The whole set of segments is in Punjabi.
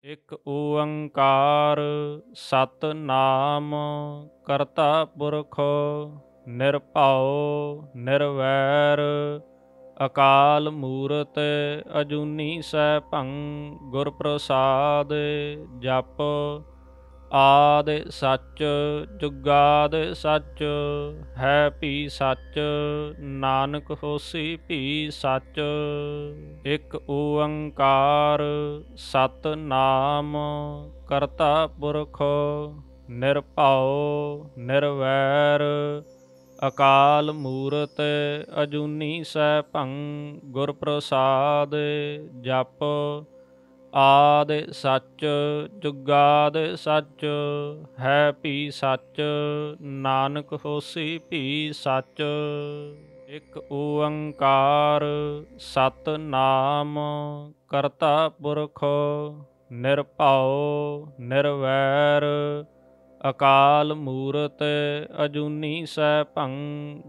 ਇਕ ਓੰਕਾਰ ਸਤਿਨਾਮ ਕਰਤਾ ਪੁਰਖ ਨਿਰਭਉ ਨਿਰਵੈਰ ਅਕਾਲ ਮੂਰਤ ਅਜੂਨੀ ਸੈਭੰ ਗੁਰ ਪ੍ਰਸਾਦ ਜਪ ਆਦਿ ਸੱਚ ਜੁਗਾਦ ਸੱਚ ਹੈ ਭੀ ਸੱਚ ਨਾਨਕ ਹੋਸੀ ਭੀ ਸੱਚ। ਇਕ ਓੰਕਾਰ ਸਤਿਨਾਮ ਕਰਤਾ ਪੁਰਖ ਨਿਰਭਉ ਨਿਰਵੈਰ ਅਕਾਲ ਮੂਰਤ ਅਜੂਨੀ ਸੈਭੰ ਗੁਰ ਪ੍ਰਸਾਦ ਜਪ ਆਦਿ ਸੱਚ ਜੁਗਾਦ ਸੱਚ ਹੈ ਭੀ ਸੱਚ ਨਾਨਕ ਹੋਸੀ ਭੀ ਸੱਚ। ਇਕ ਓੰਕਾਰ ਸਤਿਨਾਮ ਕਰਤਾ ਪੁਰਖ ਨਿਰਭਉ ਨਿਰਵੈਰ ਅਕਾਲ ਮੂਰਤ ਅਜੂਨੀ ਸੈਭੰ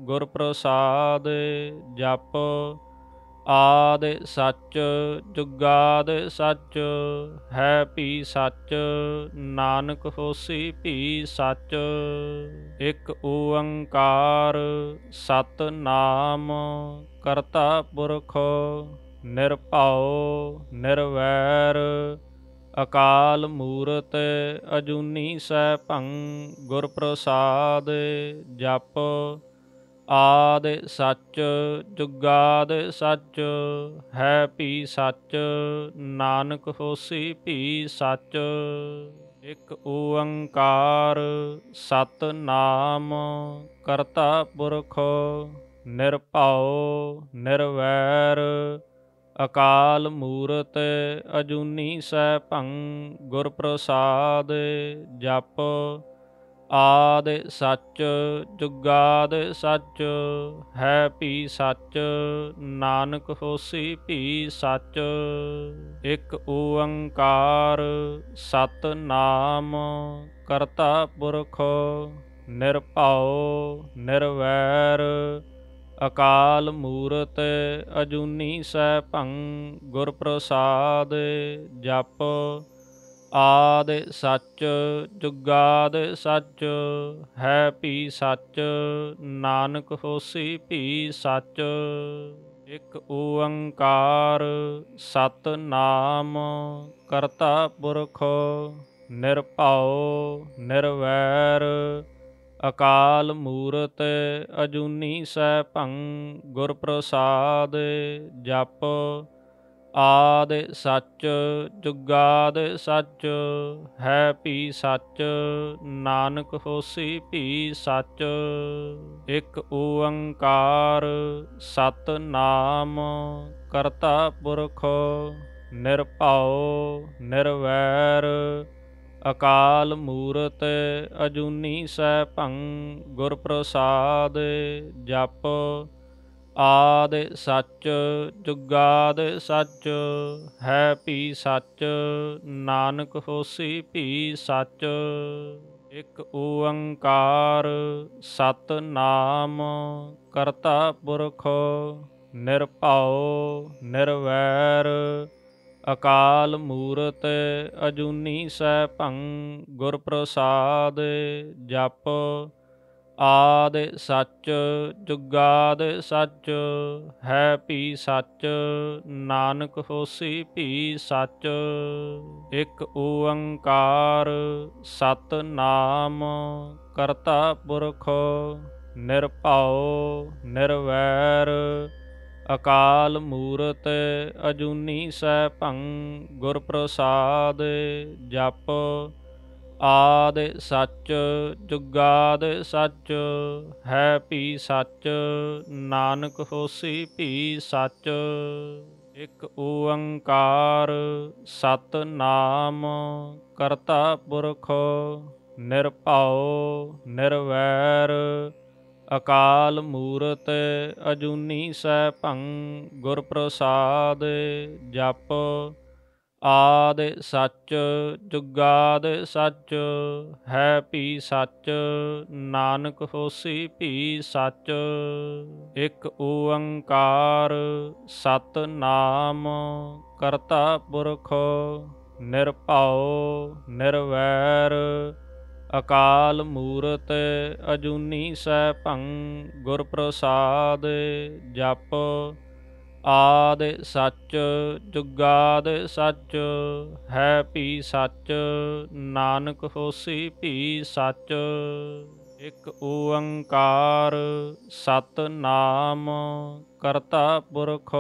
ਗੁਰ ਪ੍ਰਸਾਦ ਜਪ ਆਦਿ ਸੱਚ ਜੁਗਾਦ ਸੱਚ ਹੈ ਭੀ ਸੱਚ ਨਾਨਕ ਹੋਸੀ ਭੀ ਸੱਚ। ਇਕ ਓੰਕਾਰ ਸਤਿਨਾਮ ਕਰਤਾ ਪੁਰਖ ਨਿਰਭਉ ਨਿਰਵੈਰ ਅਕਾਲ ਮੂਰਤ ਅਜੂਨੀ ਸੈਭੰ ਗੁਰ ਪ੍ਰਸਾਦ ਜਪ ਆਦਿ ਸੱਚ ਜੁਗਾਦ ਸੱਚ ਹੈ ਭੀ ਸੱਚ ਨਾਨਕ ਹੋਸੀ ਭੀ ਸੱਚ। ਇਕ ਓੰਕਾਰ ਸਤਿਨਾਮ ਕਰਤਾ ਪੁਰਖ ਨਿਰਭਉ ਨਿਰਵੈਰ ਅਕਾਲ ਮੂਰਤ ਅਜੂਨੀ ਸੈਭੰ ਗੁਰ ਪ੍ਰਸਾਦ ਜਪ ਆਦਿ ਸੱਚ ਜੁਗਾਦ ਸੱਚ ਹੈ ਭੀ ਸੱਚ ਨਾਨਕ ਹੋਸੀ ਭੀ ਸੱਚ। ਇਕ ਓੰਕਾਰ ਸਤਿਨਾਮ ਕਰਤਾ ਪੁਰਖ ਨਿਰਭਉ ਨਿਰਵੈਰ ਅਕਾਲ ਮੂਰਤ ਅਜੂਨੀ ਸੈਭੰ ਗੁਰ ਪ੍ਰਸਾਦ ਜਪ ਆਦਿ ਸੱਚ ਜੁਗਾਦ ਸੱਚ ਹੈ ਭੀ ਸੱਚ ਨਾਨਕ ਹੋਸੀ ਭੀ ਸੱਚ। ਇਕ ਓੰਕਾਰ ਸਤਿਨਾਮ ਕਰਤਾ ਪੁਰਖ ਨਿਰਭਉ ਨਿਰਵੈਰ ਅਕਾਲ ਮੂਰਤ ਅਜੂਨੀ ਸੈਭੰ ਗੁਰ ਪ੍ਰਸਾਦ ਜਪ ਆਦਿ ਸੱਚ ਜੁਗਾਦ ਸੱਚ ਹੈ ਭੀ ਸੱਚ ਨਾਨਕ ਹੋਸੀ ਭੀ ਸੱਚ। ਇਕ ਓੰਕਾਰ ਸਤਿਨਾਮ ਕਰਤਾ ਪੁਰਖ ਨਿਰਭਉ ਨਿਰਵੈਰ ਅਕਾਲ ਮੂਰਤ ਅਜੂਨੀ ਸੈਭੰ ਗੁਰ ਪ੍ਰਸਾਦ ਜਪ ਆਦਿ ਸੱਚ ਜੁਗਾਦ ਸੱਚ ਹੈ ਭੀ ਸੱਚ ਨਾਨਕ ਹੋਸੀ ਭੀ ਸੱਚ। ਇਕ ਓੰਕਾਰ ਸਤਿਨਾਮ ਕਰਤਾ ਪੁਰਖ ਨਿਰਭਉ ਨਿਰਵੈਰ ਅਕਾਲ ਮੂਰਤ ਅਜੂਨੀ ਸੈਭੰ ਗੁਰ ਪ੍ਰਸਾਦ ਜਪ ਆਦਿ ਸੱਚ ਜੁਗਾਦ ਸੱਚ ਹੈ ਭੀ ਸੱਚ ਨਾਨਕ ਹੋਸੀ ਭੀ ਸੱਚ। ਇਕ ਓੰਕਾਰ ਸਤਿਨਾਮ ਕਰਤਾ ਪੁਰਖ ਨਿਰਭਉ ਨਿਰਵੈਰ ਅਕਾਲ ਮੂਰਤ ਅਜੂਨੀ ਸੈਭੰ ਗੁਰ ਪ੍ਰਸਾਦ ਜਪ ਆਦਿ ਸੱਚ ਜੁਗਾਦ ਸੱਚ ਹੈ ਭੀ ਸੱਚ ਨਾਨਕ ਹੋਸੀ ਭੀ ਸੱਚ। ਇਕ ਓੰਕਾਰ ਸਤਿਨਾਮ ਕਰਤਾ ਪੁਰਖ ਨਿਰਭਉ ਨਿਰਵੈਰ ਅਕਾਲ ਮੂਰਤ ਅਜੂਨੀ ਸੈਭੰ ਗੁਰ ਪ੍ਰਸਾਦ ਜਪ ਆਦਿ ਸੱਚ ਜੁਗਾਦ ਸੱਚ ਹੈ ਭੀ ਸੱਚ ਨਾਨਕ ਹੋਸੀ ਭੀ ਸੱਚ। ਇਕ ਓੰਕਾਰ ਸਤਿਨਾਮ ਕਰਤਾ ਪੁਰਖ ਨਿਰਭਉ ਨਿਰਵੈਰ ਅਕਾਲ ਮੂਰਤ ਅਜੂਨੀ ਸੈਭੰ ਗੁਰ ਪ੍ਰਸਾਦ ਜਪ ਆਦਿ ਸੱਚ ਜੁਗਾਦਿ ਸੱਚ ਹੈ ਭੀ ਸੱਚ ਨਾਨਕ ਹੋਸੀ ਭੀ ਸੱਚ। ਇਕ ਓੰਕਾਰ ਸਤਿਨਾਮ ਕਰਤਾ ਪੁਰਖ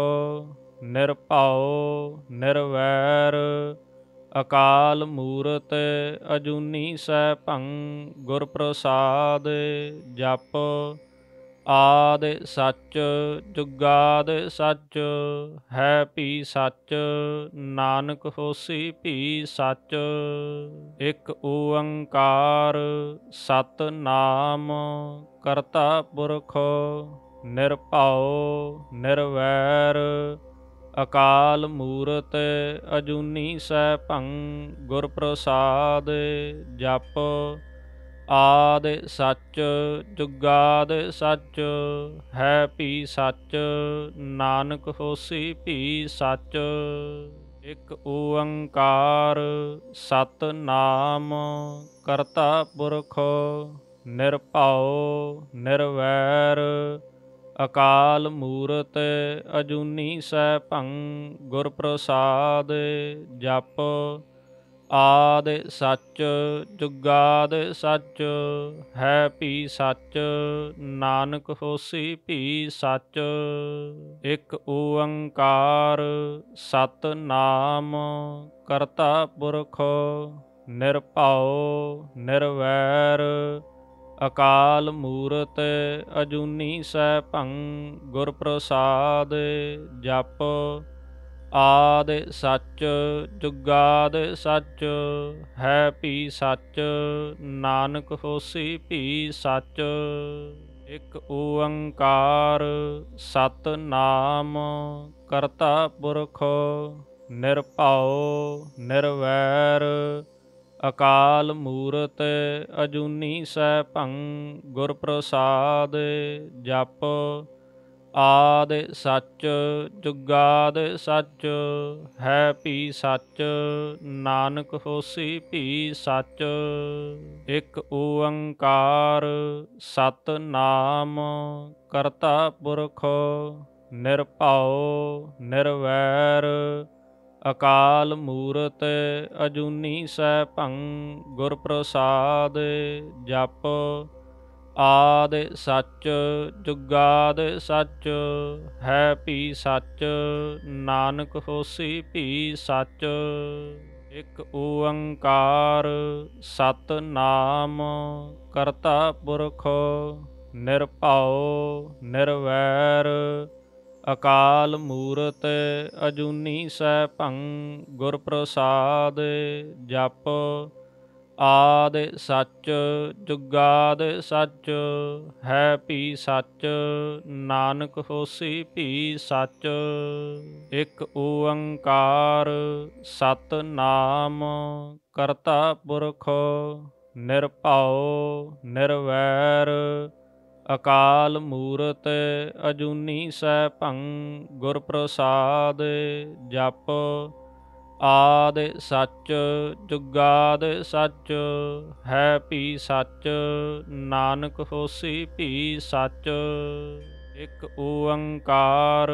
ਨਿਰਭਉ ਨਿਰਵੈਰ ਅਕਾਲ ਮੂਰਤ ਅਜੂਨੀ ਸੈਭੰ ਗੁਰ ਪ੍ਰਸਾਦ ਜਪ ਆਦਿ ਸੱਚ ਜੁਗਾਦਿ ਸੱਚ ਹੈ ਭੀ ਸੱਚ ਨਾਨਕ ਹੋਸੀ ਭੀ ਸੱਚ। ਇਕ ਓੰਕਾਰ ਸਤਿਨਾਮ ਕਰਤਾ ਪੁਰਖ ਨਿਰਭਉ ਨਿਰਵੈਰ ਅਕਾਲ ਮੂਰਤ ਅਜੂਨੀ ਸੈਭੰ ਗੁਰ ਪ੍ਰਸਾਦ ਜਪ ਆਦਿ ਸੱਚ ਜੁਗਾਦਿ ਸੱਚ ਹੈ ਭੀ ਸੱਚ ਨਾਨਕ ਹੋਸੀ ਭੀ ਸੱਚ। ਇਕ ਓੰਕਾਰ ਸਤਿਨਾਮ ਕਰਤਾ ਪੁਰਖ ਨਿਰਭਉ ਨਿਰਵੈਰ ਅਕਾਲ ਮੂਰਤ ਅਜੂਨੀ ਸੈਭੰ ਗੁਰ ਪ੍ਰਸਾਦ ਜਪ ਆਦਿ ਸੱਚ ਜੁਗਾਦਿ ਸੱਚ ਹੈ ਭੀ ਸੱਚ ਨਾਨਕ ਹੋਸੀ ਭੀ ਸੱਚ। ਇਕ ਓੰਕਾਰ ਸਤਿਨਾਮ ਕਰਤਾ ਪੁਰਖ ਨਿਰਭਉ ਨਿਰਵੈਰ ਅਕਾਲ ਮੂਰਤ ਅਜੂਨੀ ਸੈਭੰ ਗੁਰ ਪ੍ਰਸਾਦ ਜਪ ਆਦਿ ਸੱਚ ਜੁਗਾਦਿ ਸੱਚ ਹੈ ਭੀ ਸੱਚ ਨਾਨਕ ਹੋਸੀ ਭੀ ਸੱਚ। ਇਕ ਓੰਕਾਰ ਸਤਿਨਾਮ ਕਰਤਾ ਪੁਰਖ ਨਿਰਭਉ ਨਿਰਵੈਰ ਅਕਾਲ ਮੂਰਤ ਅਜੂਨੀ ਸੈਭੰ ਗੁਰ ਪ੍ਰਸਾਦ ਜਪ ਆਦਿ ਸੱਚ ਜੁਗਾਦਿ ਸੱਚ ਹੈ ਭੀ ਸੱਚ ਨਾਨਕ ਹੋਸੀ ਭੀ ਸੱਚ। ਇਕ ਓੰਕਾਰ ਸਤਿਨਾਮ ਕਰਤਾ ਪੁਰਖ ਨਿਰਭਉ ਨਿਰਵੈਰ ਅਕਾਲ ਮੂਰਤ ਅਜੂਨੀ ਸੈਭੰ ਗੁਰ ਪ੍ਰਸਾਦ ਜਪ ਆਦਿ ਸੱਚ ਜੁਗਾਦਿ ਸੱਚ ਹੈ ਭੀ ਸੱਚ ਨਾਨਕ ਹੋਸੀ ਭੀ ਸੱਚ। ਇਕ ਓੰਕਾਰ ਸਤਿਨਾਮ ਕਰਤਾ ਪੁਰਖ ਨਿਰਭਉ ਨਿਰਵੈਰ ਅਕਾਲ ਮੂਰਤ ਅਜੂਨੀ ਸੈਭੰ ਗੁਰ ਪ੍ਰਸਾਦ ਜਪ ਆਦਿ ਸੱਚ ਜੁਗਾਦਿ ਸੱਚ ਹੈ ਭੀ ਸੱਚ ਨਾਨਕ ਹੋਸੀ ਭੀ ਸੱਚ। ਇਕ ਓੰਕਾਰ ਸਤਿਨਾਮ ਕਰਤਾ ਪੁਰਖ ਨਿਰਭਉ ਨਿਰਵੈਰ ਅਕਾਲ ਮੂਰਤ ਅਜੂਨੀ ਸੈਭੰ ਗੁਰ ਪ੍ਰਸਾਦ ਜਪ ਆਦਿ ਸੱਚ ਜੁਗਾਦਿ ਸੱਚ ਹੈ ਭੀ ਸੱਚ ਨਾਨਕ ਹੋਸੀ ਭੀ ਸੱਚ। ਇਕ ਓੰਕਾਰ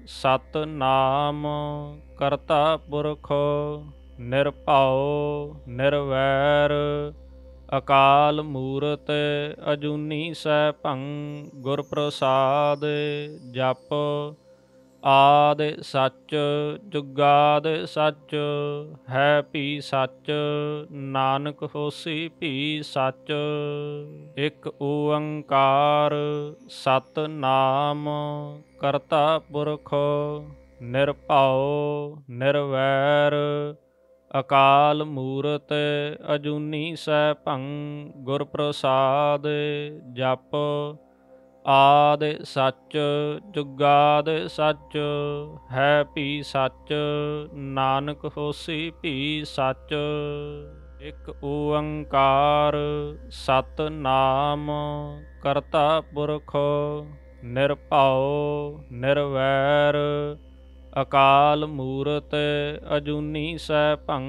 ਸਤਿਨਾਮ ਕਰਤਾ ਪੁਰਖ ਨਿਰਭਉ ਨਿਰਵੈਰ ਅਕਾਲ ਮੂਰਤ ਅਜੂਨੀ ਸੈਭੰ ਗੁਰ ਪ੍ਰਸਾਦ ਜਪ ਆਦਿ ਸੱਚ ਜੁਗਾਦਿ ਸੱਚ ਹੈ ਭੀ ਸੱਚ ਨਾਨਕ ਹੋਸੀ ਭੀ ਸੱਚ। ਇਕ ਓੰਕਾਰ ਸਤਿਨਾਮ ਕਰਤਾ ਪੁਰਖ ਨਿਰਭਉ ਨਿਰਵੈਰ ਅਕਾਲ ਮੂਰਤ ਅਜੂਨੀ ਸੈਭੰ ਗੁਰ ਪ੍ਰਸਾਦ ਜਪ ਆਦਿ ਸੱਚ ਜੁਗਾਦਿ ਸੱਚ ਹੈ ਭੀ ਸੱਚ ਨਾਨਕ ਹੋਸੀ ਭੀ ਸੱਚ। ਇਕ ਓੰਕਾਰ ਸਤਿਨਾਮ ਕਰਤਾ ਪੁਰਖ ਨਿਰਭਉ ਨਿਰਵੈਰ ਅਕਾਲ ਮੂਰਤ ਅਜੂਨੀ ਸੈਭੰ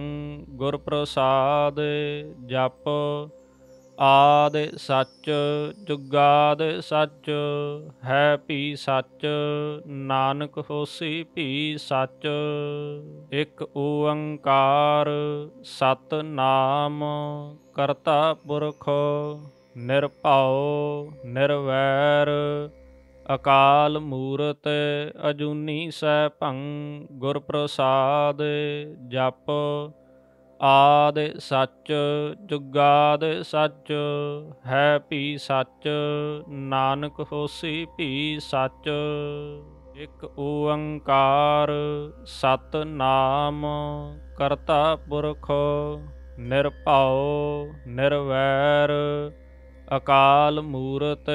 ਗੁਰ ਪ੍ਰਸਾਦ ਜਪ ਆਦਿ ਸੱਚ ਜੁਗਾਦਿ ਸੱਚ ਹੈ ਭੀ ਸੱਚ ਨਾਨਕ ਹੋਸੀ ਭੀ ਸੱਚ। ਇਕ ਓੰਕਾਰ ਸਤਿਨਾਮ ਕਰਤਾ ਪੁਰਖ ਨਿਰਭਉ ਨਿਰਵੈਰ ਅਕਾਲ ਮੂਰਤ ਅਜੂਨੀ ਸੈਭੰ ਗੁਰ ਪ੍ਰਸਾਦ ਜਪ ਆਦਿ ਸੱਚ ਜੁਗਾਦਿ ਸੱਚ ਹੈ ਭੀ ਸੱਚ ਨਾਨਕ ਹੋਸੀ ਭੀ ਸੱਚ। ਇਕ ਓੰਕਾਰ ਸਤਿਨਾਮ ਕਰਤਾ ਪੁਰਖ ਨਿਰਭਉ ਨਿਰਵੈਰ ਅਕਾਲ ਮੂਰਤ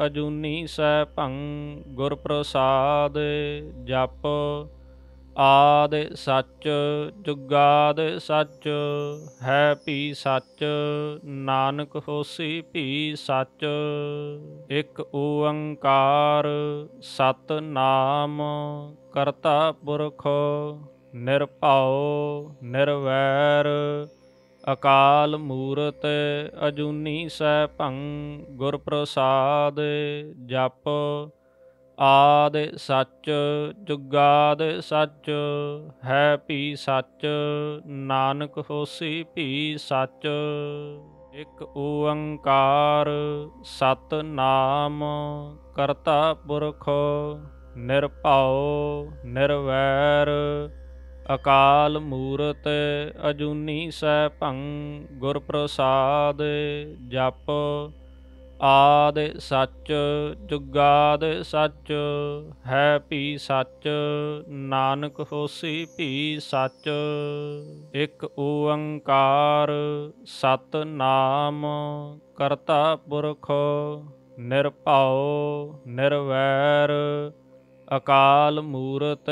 ਅਜੂਨੀ ਸੈਭੰ ਗੁਰ ਪ੍ਰਸਾਦ ਜਪ ਆਦਿ ਸੱਚ ਜੁਗਾਦਿ ਸੱਚ ਹੈ ਭੀ ਸੱਚ ਨਾਨਕ ਹੋਸੀ ਭੀ ਸੱਚ। ਇਕ ਓੰਕਾਰ ਸਤਿਨਾਮ ਕਰਤਾ ਪੁਰਖ ਨਿਰਭਉ ਨਿਰਵੈਰ ਅਕਾਲ ਮੂਰਤ ਅਜੂਨੀ ਸੈਭੰ ਗੁਰ ਪ੍ਰਸਾਦ ਜਪ ਆਦਿ ਸੱਚ ਜੁਗਾਦਿ ਸੱਚ ਹੈ ਭੀ ਸੱਚ ਨਾਨਕ ਹੋਸੀ ਭੀ ਸੱਚ। ਇਕ ਓੰਕਾਰ ਸਤਿਨਾਮ ਕਰਤਾ ਪੁਰਖ ਨਿਰਭਉ ਨਿਰਵੈਰ ਅਕਾਲ ਮੂਰਤ ਅਜੂਨੀ ਸੈਭੰ ਗੁਰ ਪ੍ਰਸਾਦ ਜਪ ਆਦਿ ਸੱਚ ਜੁਗਾਦਿ ਸੱਚ ਹੈ ਭੀ ਸੱਚ ਨਾਨਕ ਹੋਸੀ ਭੀ ਸੱਚ। ਇਕ ਓੰਕਾਰ ਸਤਿਨਾਮ ਕਰਤਾ ਪੁਰਖ ਨਿਰਭਉ ਨਿਰਵੈਰ ਅਕਾਲ ਮੂਰਤ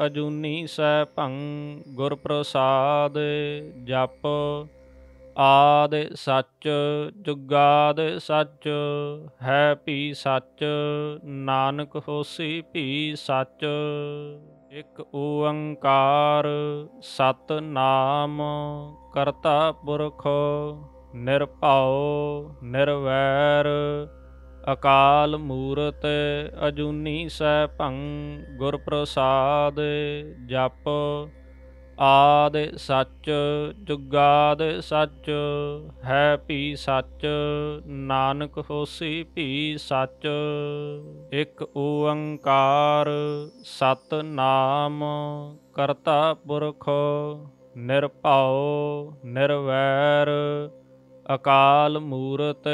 ਅਜੂਨੀ ਸੈਭੰ ਗੁਰ ਪ੍ਰਸਾਦ ਜਪ ਆਦਿ ਸੱਚ ਜੁਗਾਦਿ ਸੱਚ ਹੈ ਭੀ ਸੱਚ ਨਾਨਕ ਹੋਸੀ ਭੀ ਸੱਚ। ਇਕ ਓੰਕਾਰ ਸਤਿਨਾਮ ਕਰਤਾ ਪੁਰਖ ਨਿਰਭਉ ਨਿਰਵੈਰ ਅਕਾਲ ਮੂਰਤ ਅਜੂਨੀ ਸੈਭੰ ਗੁਰ ਪ੍ਰਸਾਦ ਜਪ ਆਦਿ ਸੱਚ ਜੁਗਾਦਿ ਸੱਚ ਹੈ ਭੀ ਸੱਚ ਨਾਨਕ ਹੋਸੀ ਭੀ ਸੱਚ। ਇਕ ਓੰਕਾਰ ਸਤਿਨਾਮ ਕਰਤਾ ਪੁਰਖ ਨਿਰਭਉ ਨਿਰਵੈਰ ਅਕਾਲ ਮੂਰਤ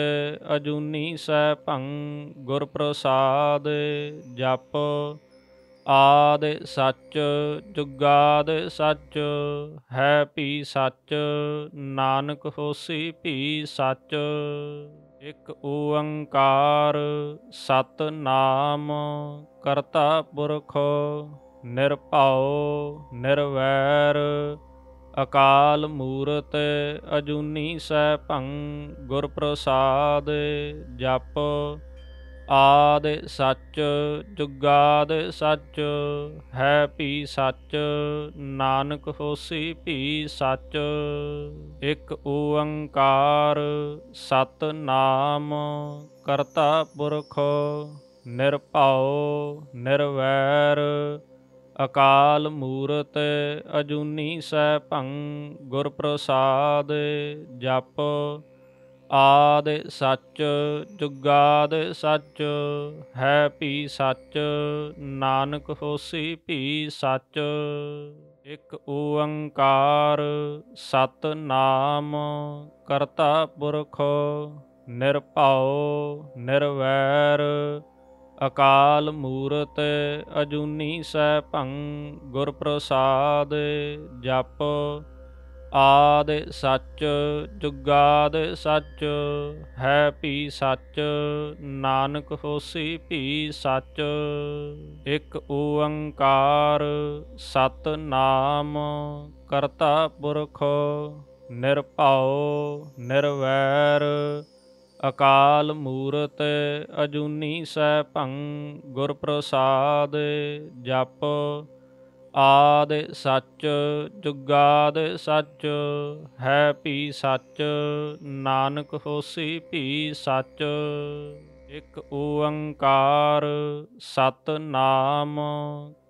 ਅਜੂਨੀ ਸੈਭੰ ਗੁਰ ਪ੍ਰਸਾਦ ਜਪ ਆਦਿ ਸੱਚ ਜੁਗਾਦਿ ਸੱਚ ਹੈ ਭੀ ਸੱਚ ਨਾਨਕ ਹੋਸੀ ਭੀ ਸੱਚ। ਇਕ ਓੰਕਾਰ ਸਤਿਨਾਮ ਕਰਤਾ ਪੁਰਖ ਨਿਰਭਉ ਨਿਰਵੈਰ ਅਕਾਲ ਮੂਰਤ ਅਜੂਨੀ ਸੈਭੰ ਗੁਰ ਪ੍ਰਸਾਦ ਜਪ ਆਦਿ ਸੱਚ ਜੁਗਾਦਿ ਸੱਚ ਹੈ ਭੀ ਸੱਚ ਨਾਨਕ ਹੋਸੀ ਭੀ ਸੱਚ। ਇਕ ਓੰਕਾਰ ਸਤਿਨਾਮ ਕਰਤਾ ਪੁਰਖ ਨਿਰਭਉ ਨਿਰਵੈਰ ਅਕਾਲ ਮੂਰਤ ਅਜੂਨੀ ਸੈਭੰ ਗੁਰ ਪ੍ਰਸਾਦ ਜਪ ਆਦਿ ਸੱਚ ਜੁਗਾਦਿ ਸੱਚ ਹੈ ਭੀ ਸੱਚ ਨਾਨਕ ਹੋਸੀ ਭੀ ਸੱਚ। ਇਕ ਓੰਕਾਰ ਸਤਿਨਾਮ ਕਰਤਾ ਪੁਰਖ ਨਿਰਭਉ ਨਿਰਵੈਰ ਅਕਾਲ ਮੂਰਤ ਅਜੂਨੀ ਸੈਭੰ ਗੁਰ ਪ੍ਰਸਾਦ ਜਪ ਆਦਿ ਸੱਚ ਜੁਗਾਦਿ ਸੱਚ ਹੈ ਭੀ ਸੱਚ ਨਾਨਕ ਹੋਸੀ ਭੀ ਸੱਚ। ਇਕ ਓੰਕਾਰ ਸਤਿਨਾਮ ਕਰਤਾ ਪੁਰਖ ਨਿਰਭਉ ਨਿਰਵੈਰ ਅਕਾਲ ਮੂਰਤ ਅਜੂਨੀ ਸੈਭੰ ਗੁਰ ਪ੍ਰਸਾਦ ਜਪ ਆਦਿ ਸੱਚ ਜੁਗਾਦਿ ਸੱਚ, ਹੈ ਭੀ ਸੱਚ, ਨਾਨਕ ਹੋਸੀ ਭੀ ਸੱਚ। ਇਕ ਓੰਕਾਰ ਸਤਿਨਾਮ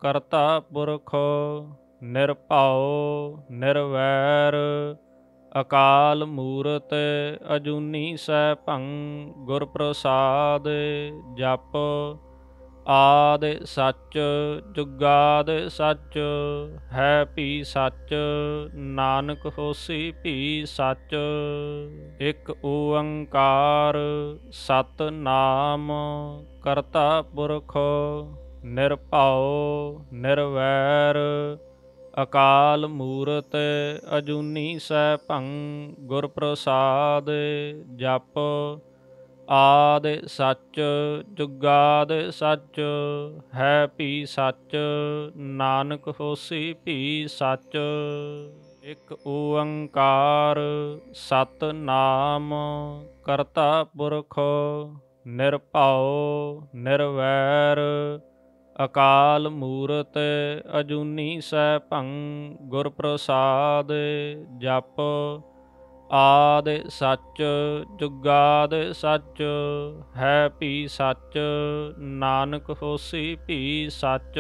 ਕਰਤਾ ਪੁਰਖ, ਨਿਰਭਉ ਨਿਰਵੈਰ, ਅਕਾਲ ਮੂਰਤਿ ਅਜੂਨੀ ਸੈਭੰ, ਗੁਰ ਪ੍ਰਸਾਦਿ ਜਪੁ। ਆਦਿ ਸੱਚ ਜੁਗਾਦਿ ਸੱਚ, ਹੈ ਭੀ ਸੱਚ, ਨਾਨਕ ਹੋਸੀ ਭੀ ਸੱਚ। ਇਕ ਓੰਕਾਰ ਸਤਿਨਾਮ ਕਰਤਾ ਪੁਰਖ, ਨਿਰਭਉ ਨਿਰਵੈਰ, ਅਕਾਲ ਮੂਰਤਿ ਅਜੂਨੀ ਸੈਭੰ, ਗੁਰ ਪ੍ਰਸਾਦਿ ਜਪੁ। ਆਦਿ ਸੱਚ ਜੁਗਾਦਿ ਸੱਚ, ਹੈ ਭੀ ਸੱਚ, ਨਾਨਕ ਹੋਸੀ ਭੀ ਸੱਚ। ਇਕ ਓੰਕਾਰ ਸਤਿਨਾਮ ਕਰਤਾ ਪੁਰਖ, ਨਿਰਭਉ ਨਿਰਵੈਰ, ਅਕਾਲ ਮੂਰਤਿ ਅਜੂਨੀ ਸੈਭੰ, ਗੁਰ ਪ੍ਰਸਾਦਿ ਜਪੁ। ਆਦਿ ਸੱਚ ਜੁਗਾਦਿ ਸੱਚ, ਹੈ ਭੀ ਸੱਚ, ਨਾਨਕ ਹੋਸੀ ਭੀ ਸੱਚ।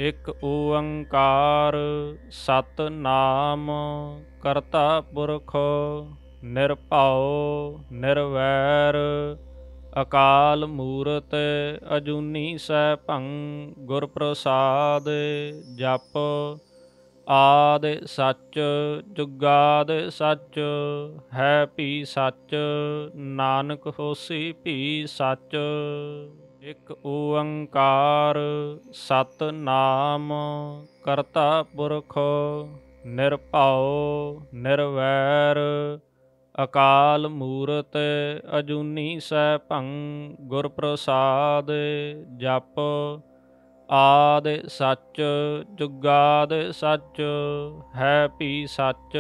ਇਕ ਓੰਕਾਰ ਸਤਿਨਾਮ ਕਰਤਾ ਪੁਰਖ, ਨਿਰਭਉ ਨਿਰਵੈਰ, ਅਕਾਲ ਮੂਰਤਿ ਅਜੂਨੀ ਸੈਭੰ, ਗੁਰ ਪ੍ਰਸਾਦਿ ਜਪੁ। ਆਦਿ ਸੱਚ ਜੁਗਾਦਿ ਸੱਚ, ਹੈ ਭੀ ਸੱਚ, ਨਾਨਕ ਹੋਸੀ ਭੀ ਸੱਚ। ਇਕ ਓੰਕਾਰ ਸਤਿਨਾਮ ਕਰਤਾ ਪੁਰਖ, ਨਿਰਭਉ ਨਿਰਵੈਰ, ਅਕਾਲ ਮੂਰਤਿ ਅਜੂਨੀ ਸੈਭੰ, ਗੁਰ ਪ੍ਰਸਾਦਿ ਜਪੁ। ਆਦਿ ਸੱਚ ਜੁਗਾਦਿ ਸੱਚ, ਹੈ ਭੀ ਸੱਚ,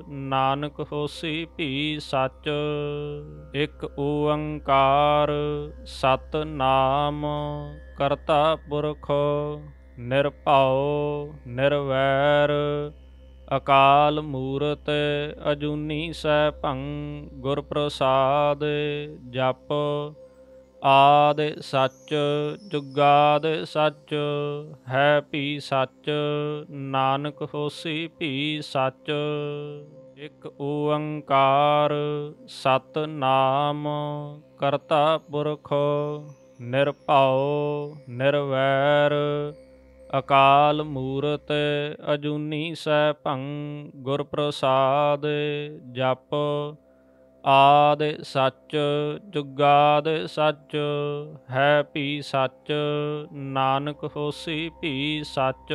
ਨਾਨਕ ਹੋਸੀ ਭੀ ਸੱਚ। ਇਕ ਓੰਕਾਰ ਸਤਿਨਾਮ ਕਰਤਾ ਪੁਰਖ, ਨਿਰਭਉ ਨਿਰਵੈਰ, ਅਕਾਲ ਮੂਰਤਿ ਅਜੂਨੀ ਸੈਭੰ, ਗੁਰ ਪ੍ਰਸਾਦਿ ਜਪੁ। ਆਦਿ ਸੱਚ ਜੁਗਾਦਿ ਸੱਚ, ਹੈ ਭੀ ਸੱਚ, ਨਾਨਕ ਹੋਸੀ ਭੀ ਸੱਚ। ਇਕ ਓੰਕਾਰ ਸਤਿਨਾਮ ਕਰਤਾ ਪੁਰਖ, ਨਿਰਭਉ ਨਿਰਵੈਰ, ਅਕਾਲ ਮੂਰਤਿ ਅਜੂਨੀ ਸੈਭੰ, ਗੁਰ ਪ੍ਰਸਾਦਿ ਜਪੁ। ਆਦਿ ਸੱਚ ਜੁਗਾਦਿ ਸੱਚ, ਹੈ ਭੀ ਸੱਚ, ਨਾਨਕ ਹੋਸੀ ਭੀ ਸੱਚ।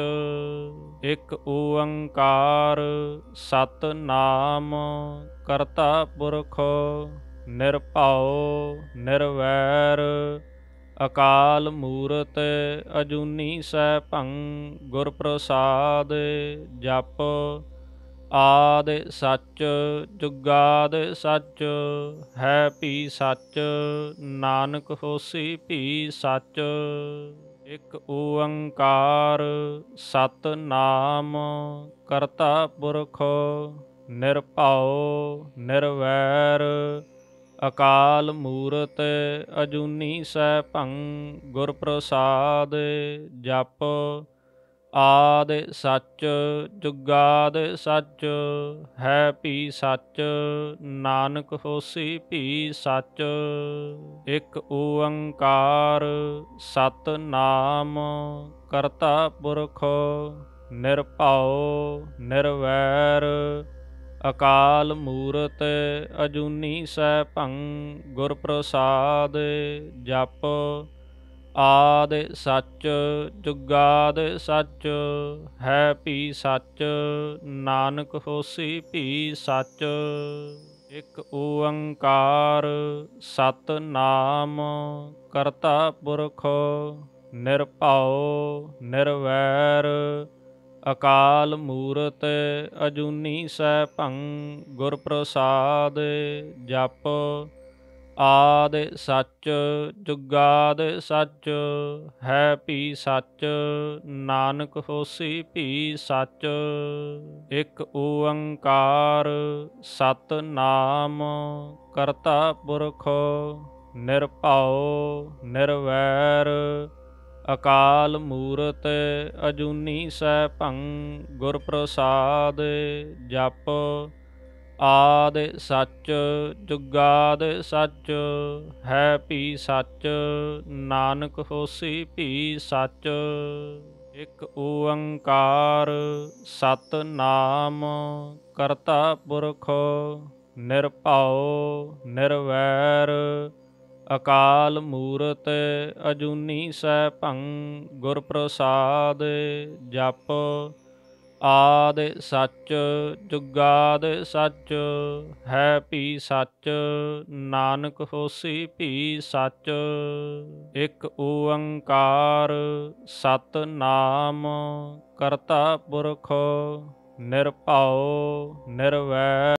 ਇਕ ਓੰਕਾਰ ਸਤਿਨਾਮ ਕਰਤਾ ਪੁਰਖ, ਨਿਰਭਉ ਨਿਰਵੈਰ, ਅਕਾਲ ਮੂਰਤਿ ਅਜੂਨੀ ਸੈਭੰ, ਗੁਰ ਪ੍ਰਸਾਦਿ ਜਪੁ। ਆਦਿ ਸੱਚ ਜੁਗਾਦਿ ਸੱਚ, ਹੈ ਭੀ ਸੱਚ, ਨਾਨਕ ਹੋਸੀ ਭੀ ਸੱਚ। ਇਕ ਓੰਕਾਰ ਸਤਿਨਾਮ ਕਰਤਾ ਪੁਰਖ, ਨਿਰਭਉ ਨਿਰਵੈਰ, ਅਕਾਲ ਮੂਰਤਿ ਅਜੂਨੀ ਸੈਭੰ, ਗੁਰ ਪ੍ਰਸਾਦਿ ਜਪੁ। ਆਦਿ ਸੱਚ ਜੁਗਾਦਿ ਸੱਚ, ਹੈ ਭੀ ਸੱਚ, ਨਾਨਕ ਹੋਸੀ ਭੀ ਸੱਚ। ਇਕ ਓੰਕਾਰ ਸਤਿਨਾਮ ਕਰਤਾ ਪੁਰਖ, ਨਿਰਭਉ ਨਿਰਵੈਰ, ਅਕਾਲ ਮੂਰਤਿ ਅਜੂਨੀ ਸੈਭੰ, ਗੁਰ ਪ੍ਰਸਾਦਿ ਜਪੁ। ਆਦਿ ਸੱਚ ਜੁਗਾਦਿ ਸੱਚ, ਹੈ ਭੀ ਸੱਚ, ਨਾਨਕ ਹੋਸੀ ਭੀ ਸੱਚ। ਇਕ ਓੰਕਾਰ ਸਤਿਨਾਮ ਕਰਤਾ ਪੁਰਖ, ਨਿਰਭਉ ਨਿਰਵੈਰ, ਅਕਾਲ ਮੂਰਤਿ ਅਜੂਨੀ ਸੈਭੰ, ਗੁਰ ਪ੍ਰਸਾਦਿ ਜਪੁ। ਆਦਿ ਸੱਚ ਜੁਗਾਦ ਸੱਚ, ਹੈ ਭੀ ਸੱਚ ਨਾਨਕ ਹੋਸੀ ਭੀ ਸੱਚ। ਇਕ ਓੰਕਾਰ ਸਤਿਨਾਮ ਕਰਤਾ ਪੁਰਖ, ਨਿਰਭਉ ਨਿਰਵੈਰ ਅਕਾਲ ਮੂਰਤ ਅਜੂਨੀ ਸੈਭੰ। ਗੁਰ ਪ੍ਰਸਾਦ ਜਪ, ਆਦਿ ਸੱਚ ਜੁਗਾਦ ਸੱਚ, ਹੈ ਭੀ ਸੱਚ ਨਾਨਕ ਹੋਸੀ ਭੀ ਸੱਚ। ਇਕ ਓੰਕਾਰ ਸਤਿਨਾਮ ਕਰਤਾ ਪੁਰਖ, ਨਿਰਭਉ ਨਿਰਵੈਰ ਅਕਾਲ ਮੂਰਤ ਅਜੂਨੀ ਸੈਭੰ। ਗੁਰ ਪ੍ਰਸਾਦ ਜਪ, ਆਦਿ ਸੱਚ ਜੁਗਾਦ ਸੱਚ, ਹੈ ਭੀ ਸੱਚ ਨਾਨਕ ਹੋਸੀ ਭੀ ਸੱਚ। ਇਕ ਓੰਕਾਰ ਸਤਿਨਾਮ ਕਰਤਾ ਪੁਰਖ, ਨਿਰਭਉ ਨਿਰਵੈਰ